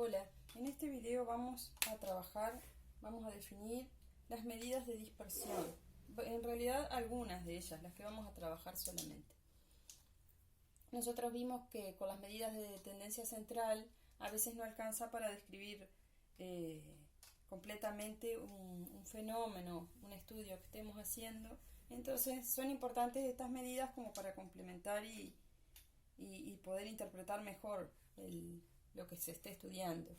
Hola, en este video vamos a definir las medidas de dispersión. En realidad algunas de ellas, las que vamos a trabajar solamente. Nosotros vimos que con las medidas de tendencia central a veces no alcanza para describir completamente un fenómeno, un estudio que estemos haciendo. Entonces son importantes estas medidas como para complementar y poder interpretar mejor lo que se esté estudiando.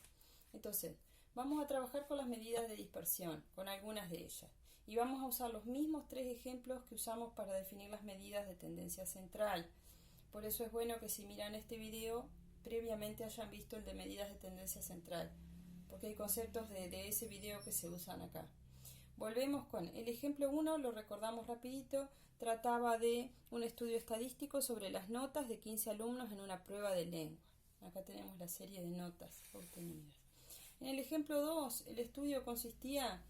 Entonces, vamos a trabajar con las medidas de dispersión, con algunas de ellas. Y vamos a usar los mismos tres ejemplos que usamos para definir las medidas de tendencia central. Por eso es bueno que si miran este video, previamente hayan visto el de medidas de tendencia central, porque hay conceptos de ese video que se usan acá. Volvemos con el ejemplo 1, lo recordamos rapidito, trataba de un estudio estadístico sobre las notas de 15 alumnos en una prueba de lengua. Acá tenemos la serie de notas obtenidas. En el ejemplo 2, el estudio consistía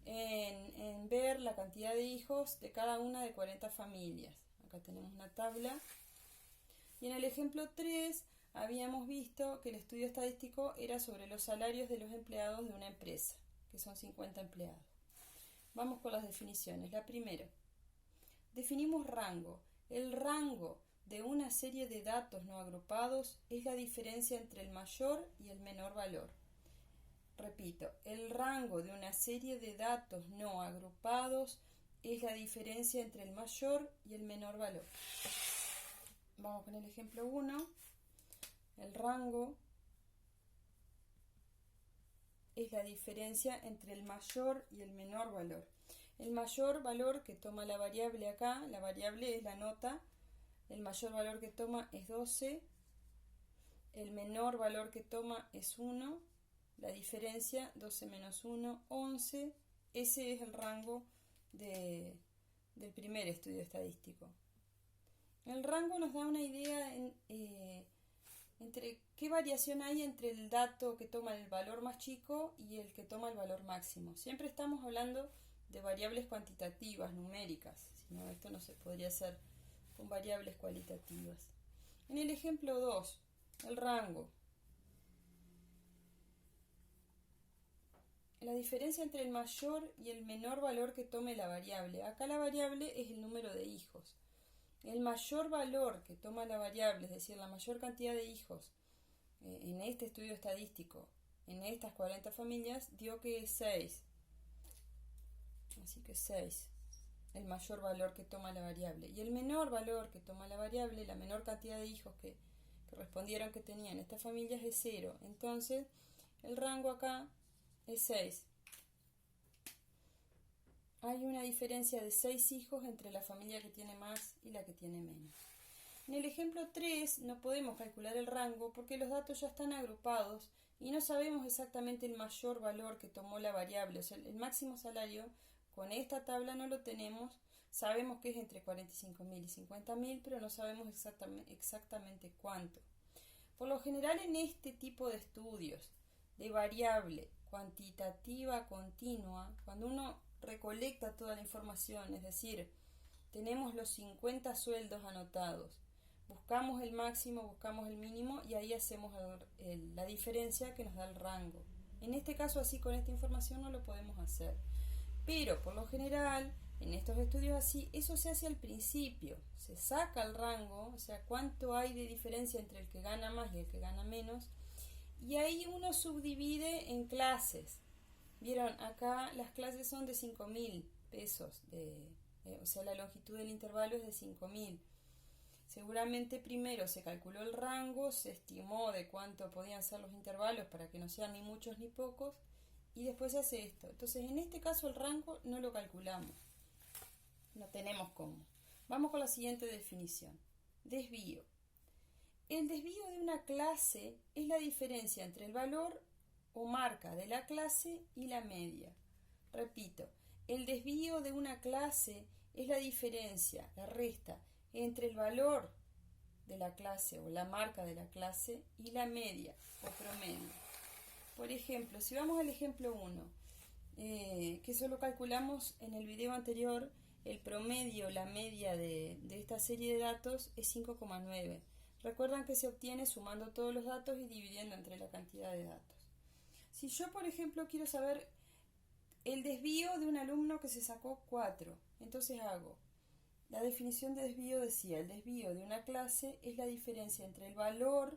en ver la cantidad de hijos de cada una de 40 familias. Acá tenemos una tabla. Y en el ejemplo 3 habíamos visto que el estudio estadístico era sobre los salarios de los empleados de una empresa, que son 50 empleados. Vamos con las definiciones. La primera, definimos rango. El rango de una serie de datos no agrupados es la diferencia entre el mayor y el menor valor. Repito, el rango de una serie de datos no agrupados es la diferencia entre el mayor y el menor valor. Vamos con el ejemplo 1. El rango es la diferencia entre el mayor y el menor valor. El mayor valor que toma la variable acá, la variable es la nota, el mayor valor que toma es 12, el menor valor que toma es 1, la diferencia 12 menos 1, 11, ese es el rango del primer estudio estadístico. El rango nos da una idea entre qué variación hay entre el dato que toma el valor más chico y el que toma el valor máximo. Siempre estamos hablando de variables cuantitativas, numéricas, si no esto no se podría hacer con variables cualitativas. En el ejemplo 2, el rango. La diferencia entre el mayor y el menor valor que tome la variable. Acá la variable es el número de hijos. El mayor valor que toma la variable, es decir, la mayor cantidad de hijos en este estudio estadístico, en estas 40 familias, dio que es 6. Así que 6, el mayor valor que toma la variable. Y el menor valor que toma la variable, la menor cantidad de hijos que respondieron que tenían estas familias es 0. Entonces, el rango acá es 6. Hay una diferencia de 6 hijos entre la familia que tiene más y la que tiene menos. En el ejemplo 3 no podemos calcular el rango porque los datos ya están agrupados y no sabemos exactamente el mayor valor que tomó la variable. O sea, el máximo salario con esta tabla no lo tenemos. Sabemos que es entre 45.000 y 50.000, pero no sabemos exactamente cuánto. Por lo general en este tipo de estudios de variable cuantitativa continua, cuando uno recolecta toda la información, es decir, tenemos los 50 sueldos anotados, buscamos el máximo, buscamos el mínimo y ahí hacemos la diferencia que nos da el rango. En este caso, así con esta información no lo podemos hacer, pero por lo general en estos estudios así, eso se hace al principio, se saca el rango, o sea, cuánto hay de diferencia entre el que gana más y el que gana menos, y ahí uno subdivide en clases. Vieron, acá las clases son de 5.000 pesos, o sea, la longitud del intervalo es de 5.000. Seguramente primero se calculó el rango, se estimó de cuánto podían ser los intervalos para que no sean ni muchos ni pocos, y después se hace esto. Entonces, en este caso el rango no lo calculamos, no tenemos cómo. Vamos con la siguiente definición. Desvío. El desvío de una clase es la diferencia entre el valor o marca de la clase y la media. Repito, el desvío de una clase es la diferencia, la resta, entre el valor de la clase o la marca de la clase y la media o promedio. Por ejemplo, si vamos al ejemplo 1, que eso lo calculamos en el video anterior, el promedio, la media de esta serie de datos es 5,9. Recuerdan que se obtiene sumando todos los datos y dividiendo entre la cantidad de datos. Si yo, por ejemplo, quiero saber el desvío de un alumno que se sacó 4, entonces hago, la definición de desvío decía, el desvío de una clase es la diferencia entre el valor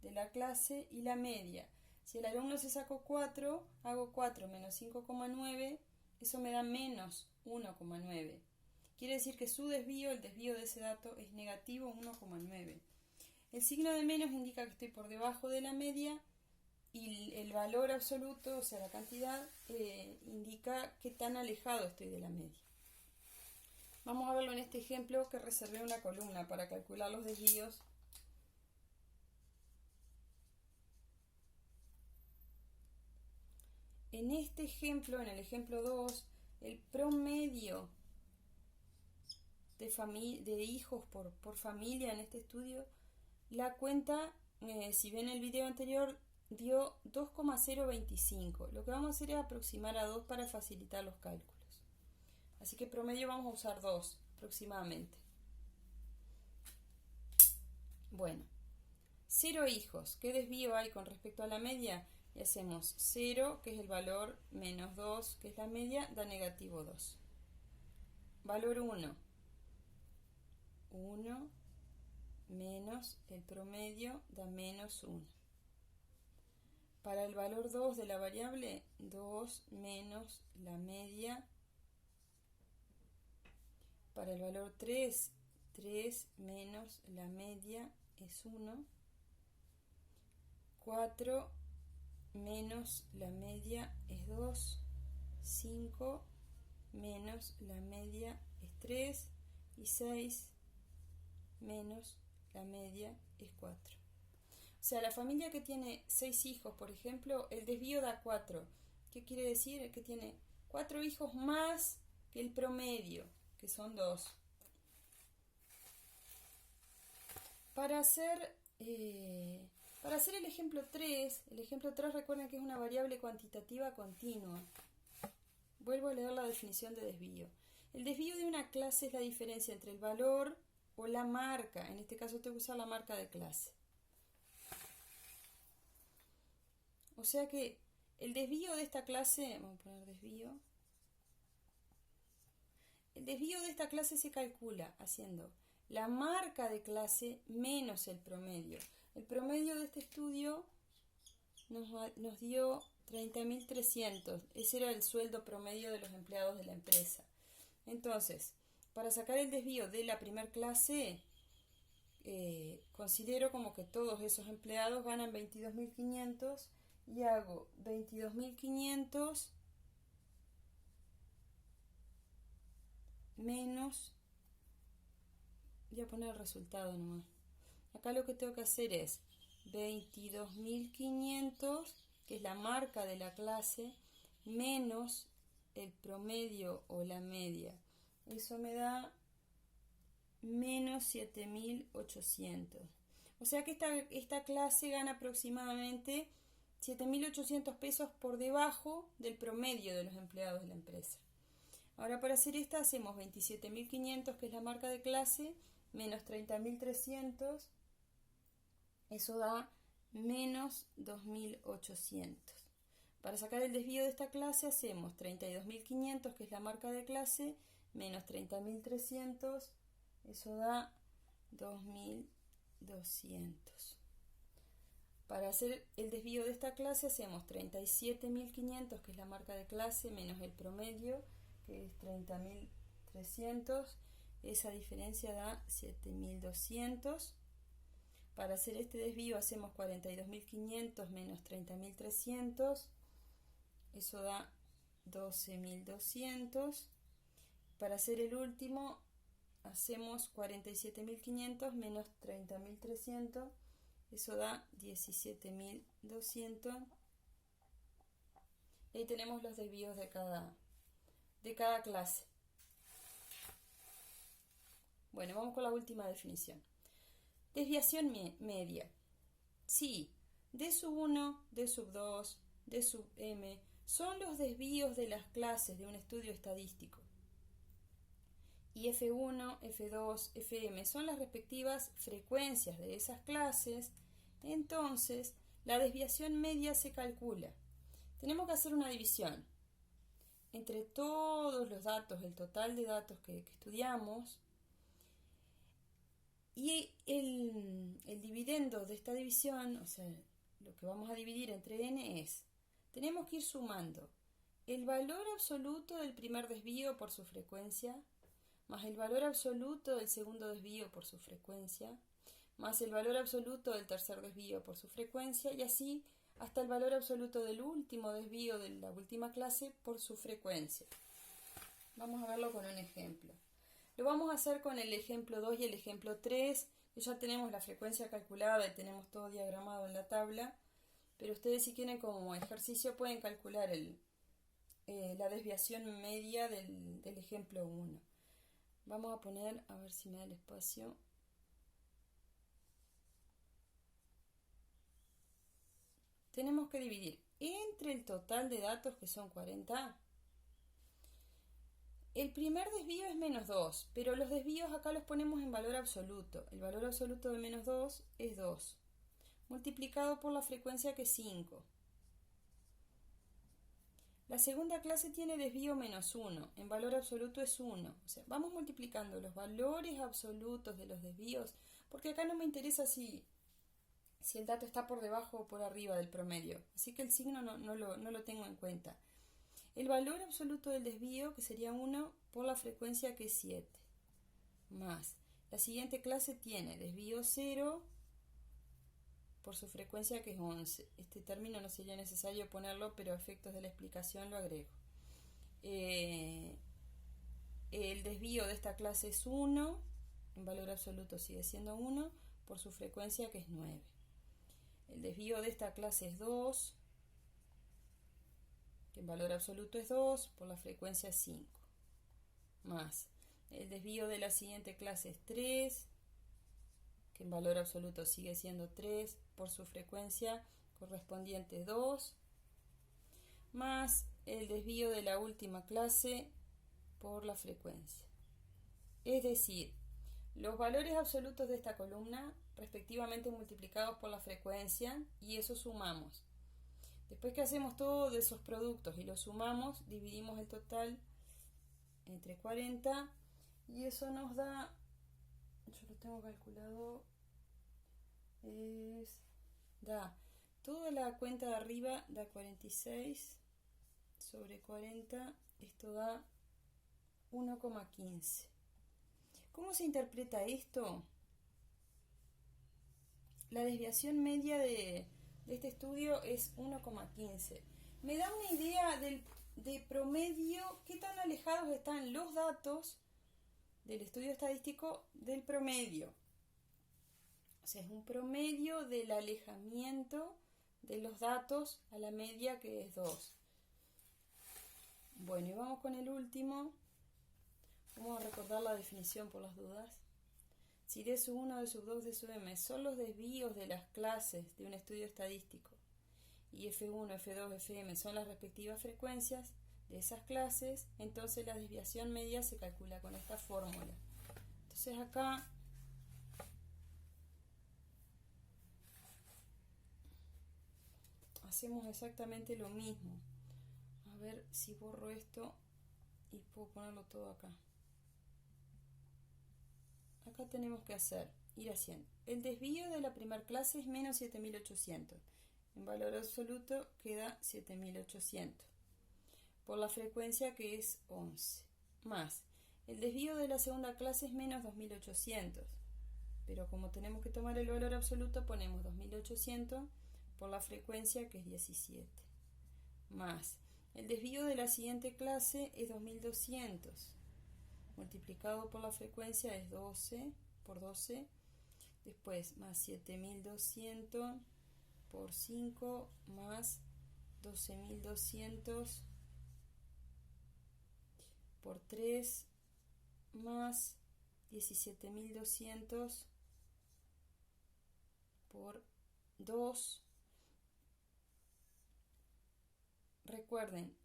de la clase y la media. Si el alumno se sacó 4, hago 4 menos 5,9, eso me da menos 1,9. Quiere decir que su desvío, el desvío de ese dato, es negativo 1,9. El signo de menos indica que estoy por debajo de la media y el valor absoluto, o sea, la cantidad, indica qué tan alejado estoy de la media. Vamos a verlo en este ejemplo que reservé una columna para calcular los desvíos. En este ejemplo, en el ejemplo 2, el promedio de hijos por familia en este estudio, la cuenta, si ven el video anterior, dio 2,025. Lo que vamos a hacer es aproximar a 2 para facilitar los cálculos. Así que promedio vamos a usar 2 aproximadamente. Bueno, 0 hijos. ¿Qué desvío hay con respecto a la media? Y hacemos 0, que es el valor, menos 2, que es la media, da negativo 2. Valor 1. 1 menos el promedio da menos 1. Para el valor 2 de la variable, 2 menos la media. Para el valor 3, 3 menos la media es 1. 4 menos la media es 2. 5 menos la media es 3. Y 6 menos la media es 4. O sea, la familia que tiene 6 hijos, por ejemplo, el desvío da 4. ¿Qué quiere decir? Que tiene 4 hijos más que el promedio, que son 2. Para hacer el ejemplo 3, recuerden que es una variable cuantitativa continua. Vuelvo a leer la definición de desvío. El desvío de una clase es la diferencia entre el valor o la marca. En este caso tengo que usar la marca de clase. O sea que el desvío de esta clase, vamos a poner desvío. El desvío de esta clase se calcula haciendo la marca de clase menos el promedio. El promedio de este estudio nos dio 30.300. Ese era el sueldo promedio de los empleados de la empresa. Entonces, para sacar el desvío de la primer clase, considero como que todos esos empleados ganan 22.500 y hago 22.500 menos, voy a poner el resultado nomás. Acá lo que tengo que hacer es 22.500, que es la marca de la clase, menos el promedio o la media. Eso me da menos 7.800. O sea que esta clase gana aproximadamente 7.800 pesos por debajo del promedio de los empleados de la empresa. Ahora para hacer esta hacemos 27.500, que es la marca de clase, menos 30.300. Eso da menos 2.800. Para sacar el desvío de esta clase hacemos 32.500, que es la marca de clase, menos 30.300. Eso da 2.200. Para hacer el desvío de esta clase hacemos 37.500, que es la marca de clase, menos el promedio, que es 30.300. Esa diferencia da 7.200. Para hacer este desvío hacemos 42.500 menos 30.300. Eso da 12.200. Para hacer el último hacemos 47.500 menos 30.300. Eso da 17.200. Y ahí tenemos los desvíos de cada clase. Bueno, vamos con la última definición. Desviación media. Si D sub 1, D sub 2, D sub m son los desvíos de las clases de un estudio estadístico y F1, F2, Fm son las respectivas frecuencias de esas clases, entonces la desviación media se calcula tenemos que hacer una división entre todos los datos, el total de datos que estudiamos, y el dividendo de esta división, o sea, lo que vamos a dividir entre n es, tenemos que ir sumando el valor absoluto del primer desvío por su frecuencia, más el valor absoluto del segundo desvío por su frecuencia, más el valor absoluto del tercer desvío por su frecuencia, y así hasta el valor absoluto del último desvío de la última clase por su frecuencia. Vamos a verlo con un ejemplo. Lo vamos a hacer con el ejemplo 2 y el ejemplo 3, que ya tenemos la frecuencia calculada y tenemos todo diagramado en la tabla, pero ustedes si quieren como ejercicio pueden calcular la desviación media del ejemplo 1. Vamos a poner, a ver si me da el espacio. Tenemos que dividir entre el total de datos, que son 40. El primer desvío es menos 2, pero los desvíos acá los ponemos en valor absoluto. El valor absoluto de menos 2 es 2, multiplicado por la frecuencia, que es 5. La segunda clase tiene desvío menos 1, en valor absoluto es 1. O sea, vamos multiplicando los valores absolutos de los desvíos, porque acá no me interesa si el dato está por debajo o por arriba del promedio, así que el signo no lo tengo en cuenta. El valor absoluto del desvío, que sería 1, por la frecuencia, que es 7, más la siguiente clase tiene desvío 0 por su frecuencia, que es 11. Este término no sería necesario ponerlo, pero a efectos de la explicación lo agrego. El desvío de esta clase es 1, en valor absoluto sigue siendo 1, por su frecuencia, que es 9. El desvío de esta clase es 2, que en valor absoluto es 2, por la frecuencia 5, más el desvío de la siguiente clase es 3, que en valor absoluto sigue siendo 3, por su frecuencia correspondiente 2, más el desvío de la última clase por la frecuencia. Es decir, los valores absolutos de esta columna respectivamente multiplicados por la frecuencia, y eso sumamos. Después que hacemos todos esos productos y los sumamos, dividimos el total entre 40 y eso nos da, yo lo tengo calculado, da toda la cuenta de arriba da 46 sobre 40, esto da 1,15. ¿Cómo se interpreta esto? La desviación media de este estudio es 1,15. Me da una idea de promedio, qué tan alejados están los datos del estudio estadístico del promedio. O sea, es un promedio del alejamiento de los datos a la media, que es 2. Bueno, y vamos con el último. Vamos a recordar la definición por las dudas. Si D sub 1, D sub 2, D sub m son los desvíos de las clases de un estudio estadístico y F1, F2, Fm son las respectivas frecuencias de esas clases, entonces la desviación media se calcula con esta fórmula. Entonces acá hacemos exactamente lo mismo. A ver si borro esto y puedo ponerlo todo acá. Acá tenemos que ir haciendo. El desvío de la primera clase es menos 7800. En valor absoluto queda 7800. Por la frecuencia, que es 11. Más. El desvío de la segunda clase es menos 2800. Pero como tenemos que tomar el valor absoluto, ponemos 2800 por la frecuencia, que es 17. Más. El desvío de la siguiente clase es 2200. Multiplicado por la frecuencia es 12 por 12, después más 7200 por 5 más 12200 por 3 más 17200 por 2. Recuerden,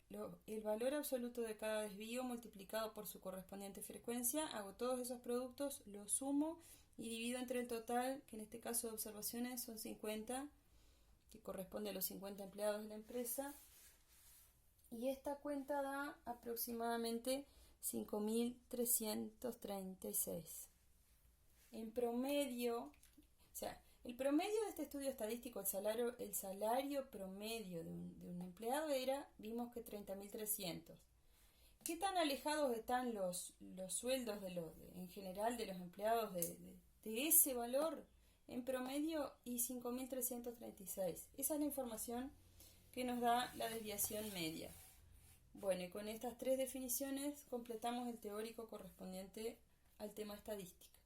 el valor absoluto de cada desvío multiplicado por su correspondiente frecuencia, hago todos esos productos, los sumo y divido entre el total, que en este caso de observaciones son 50, que corresponde a los 50 empleados de la empresa, y esta cuenta da aproximadamente 5.336. En promedio, o sea, el promedio de este estudio estadístico, el salario promedio de un empleado vimos que 30.300. ¿Qué tan alejados están los sueldos en general de los empleados de ese valor? En promedio, y 5.336. Esa es la información que nos da la desviación media. Bueno, y con estas tres definiciones completamos el teórico correspondiente al tema estadística.